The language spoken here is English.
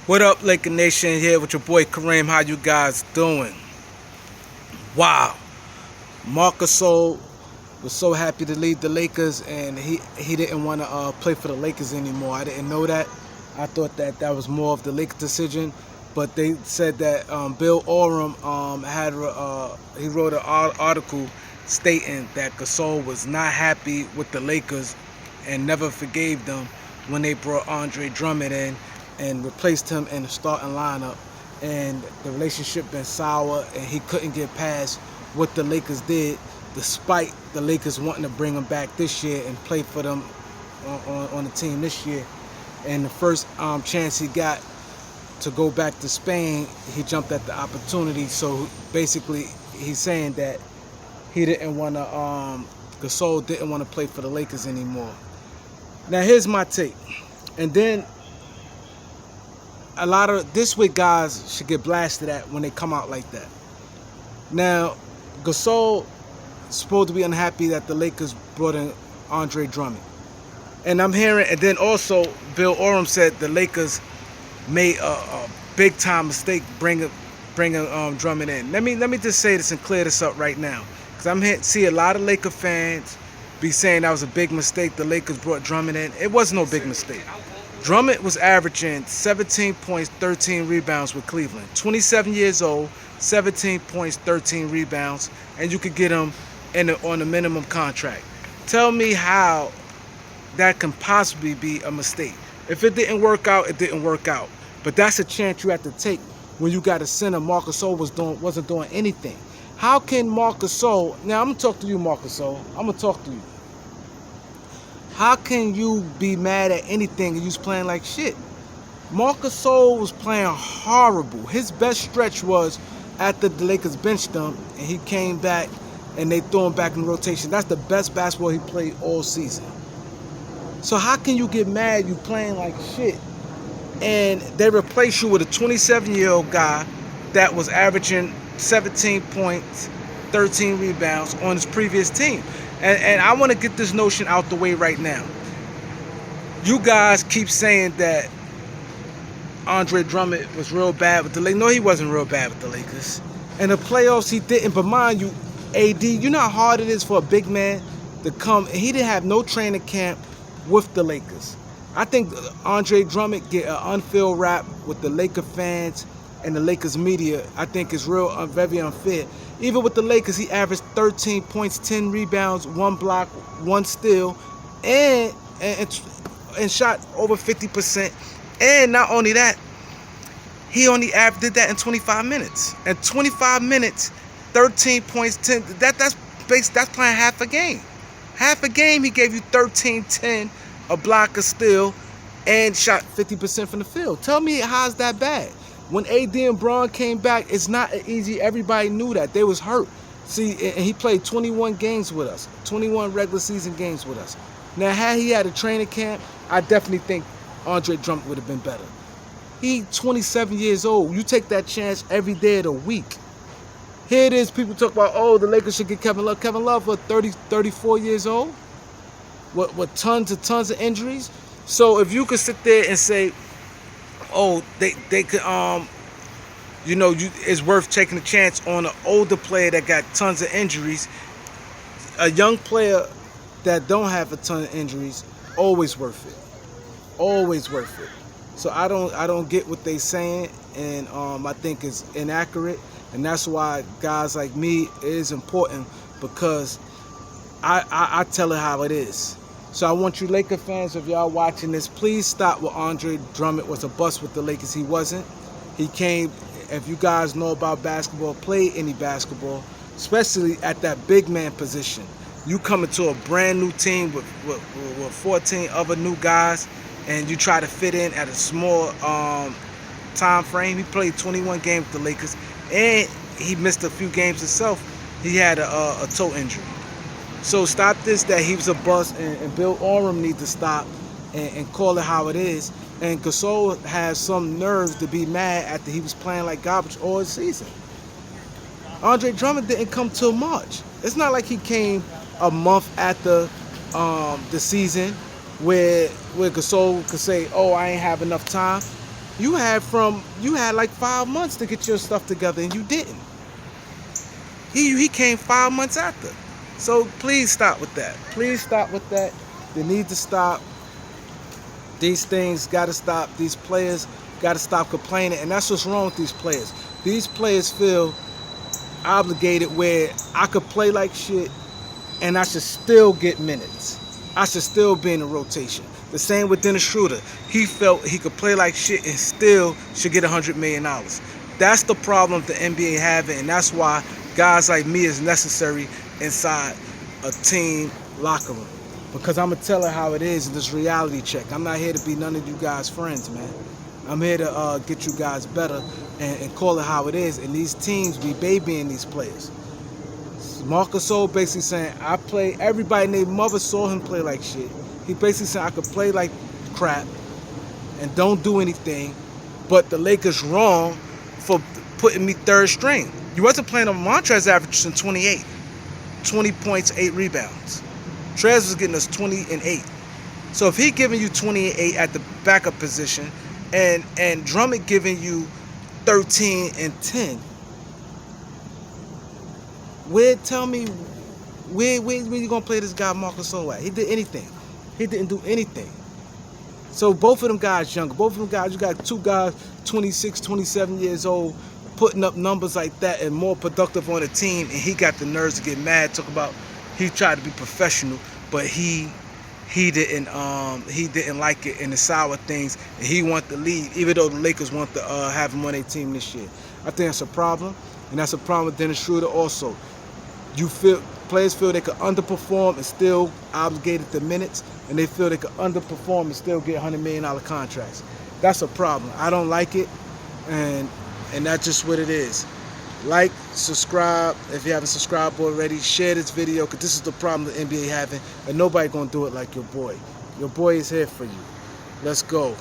What up, Laker Nation? Here with your boy Kareem. How you guys doing? Wow. Marc Gasol was so happy to leave the Lakers, and he didn't want to play for the Lakers anymore. I didn't know that. I thought that was more of the Lakers' decision, but they said that Bill Oram he wrote an article stating that Gasol was not happy with the Lakers and never forgave them when they brought Andre Drummond in and replaced him in the starting lineup, and the relationship been sour, and he couldn't get past what the Lakers did, despite the Lakers wanting to bring him back this year and play for them on the team this year. And the first chance he got to go back to Spain, he jumped at the opportunity. So basically, he's saying that he didn't want to, Gasol didn't want to play for the Lakers anymore. Now here's my take, and then a lot of this week guys should get blasted at when they come out like that. Now, Gasol is supposed to be unhappy that the Lakers brought in Andre Drummond, and I'm hearing, and then also Bill Oram said the Lakers made a big time mistake bringing Drummond in. Let me just say this and clear this up right now, because I'm here see a lot of Laker fans be saying that was a big mistake. The Lakers brought Drummond in. It was no big mistake. Drummond was averaging 17 points, 13 rebounds with Cleveland. 27 years old, 17 points, 13 rebounds, and you could get him on a minimum contract. Tell me how that can possibly be a mistake. If it didn't work out, it didn't work out. But that's a chance you have to take when you got a center. Marc Gasol wasn't doing anything. How can Marc Gasol, now I'm going to talk to you, Marc Gasol. I'm going to talk to you. How can you be mad at anything and you was playing like shit? Marc Gasol was playing horrible. His best stretch was after the Lakers benched him and he came back and they threw him back in rotation. That's the best basketball he played all season. So how can you get mad you playing like shit and they replace you with a 27-year-old guy that was averaging 17 points, 13 rebounds on his previous team? And I want to get this notion out the way right now. You guys keep saying that Andre Drummond was real bad with the Lakers. No, he wasn't real bad with the Lakers. In the playoffs, he didn't. But mind you, AD, you know how hard it is for a big man to come. He didn't have no training camp with the Lakers. I think Andre Drummond get an unfair rap with the Laker fans and the Lakers media. I think it's very unfair. Even with the Lakers, he averaged 13 points, 10 rebounds, 1 block, 1 steal, and shot over 50%. And not only that, he only did that in 25 minutes. And 25 minutes, 13 points, 10. That's playing half a game. Half a game, he gave you 13, 10, a block, a steal, and shot 50% from the field. Tell me how's that bad? When AD and Braun came back, it's not easy. Everybody knew that. They was hurt. See, and he played 21 games with us, 21 regular season games with us. Now, had he had a training camp, I definitely think Andre Drummond would have been better. He's 27 years old. You take that chance every day of the week. Here it is, people talk about, oh, the Lakers should get Kevin Love. Kevin Love was 34 years old with tons of injuries. So if you could sit there and say, oh, they could, it's worth taking a chance on an older player that got tons of injuries. A young player that don't have a ton of injuries, always worth it. Always worth it. So I don't get what they saying, and I think it's inaccurate, and that's why guys like me, it is important, because I tell it how it is. So I want you Laker fans, if y'all watching this, please stop with Andre Drummond was a bust with the Lakers. He wasn't. He came, if you guys know about basketball, play any basketball, especially at that big man position. You come into a brand new team with 14 other new guys, and you try to fit in at a small time frame. He played 21 games with the Lakers, and he missed a few games himself. He had a toe injury. So stop this, that he was a bust, and Bill Oram needs to stop and call it how it is. And Gasol has some nerves to be mad after he was playing like garbage all season. Andre Drummond didn't come till March. It's not like he came a month after the season where Gasol could say, oh, I ain't have enough time. You had like 5 months to get your stuff together, and you didn't. He came 5 months after. So please stop with that. Please stop with that. They need to stop. These things got to stop. These players got to stop complaining, and that's what's wrong with these players. These players feel obligated where I could play like shit and I should still get minutes. I should still be in the rotation. The same with Dennis Schroeder. He felt he could play like shit and still should get $100 million. That's the problem the NBA having, and that's why guys like me is necessary inside a team locker room. Because I'm going to tell her how it is in this reality check. I'm not here to be none of you guys' friends, man. I'm here to get you guys better and call it how it is. And these teams be babying these players. Marc Gasol basically saying, everybody named mother saw him play like shit. He basically said I could play like crap and don't do anything, but the Lakers wrong for putting me third string. You wasn't playing on Montrez averaging 28. 20 points, 8 rebounds. Trez was getting us 20 and 8. So if he giving you 20 and 8 at the backup position and Drummond giving you 13 and 10, tell me where you gonna play this guy Marc Gasol at? He did anything. He didn't do anything. So both of them guys younger. Both of them guys, you got two guys 26, 27 years old putting up numbers like that and more productive on the team, and he got the nerves to get mad, talk about he tried to be professional, but he didn't like it and the sour things, and he wanted to leave, even though the Lakers want to have him on their team this year. I think that's a problem, and that's a problem with Dennis Schroeder also. Players feel they could underperform and still obligated to minutes, and they feel they could underperform and still get $100 million contracts. That's a problem. I don't like it, and that's just what it is. Like, subscribe if you haven't subscribed already. Share this video, because this is the problem the NBA having, and nobody gonna do it like your boy. Your boy is here for you. Let's go.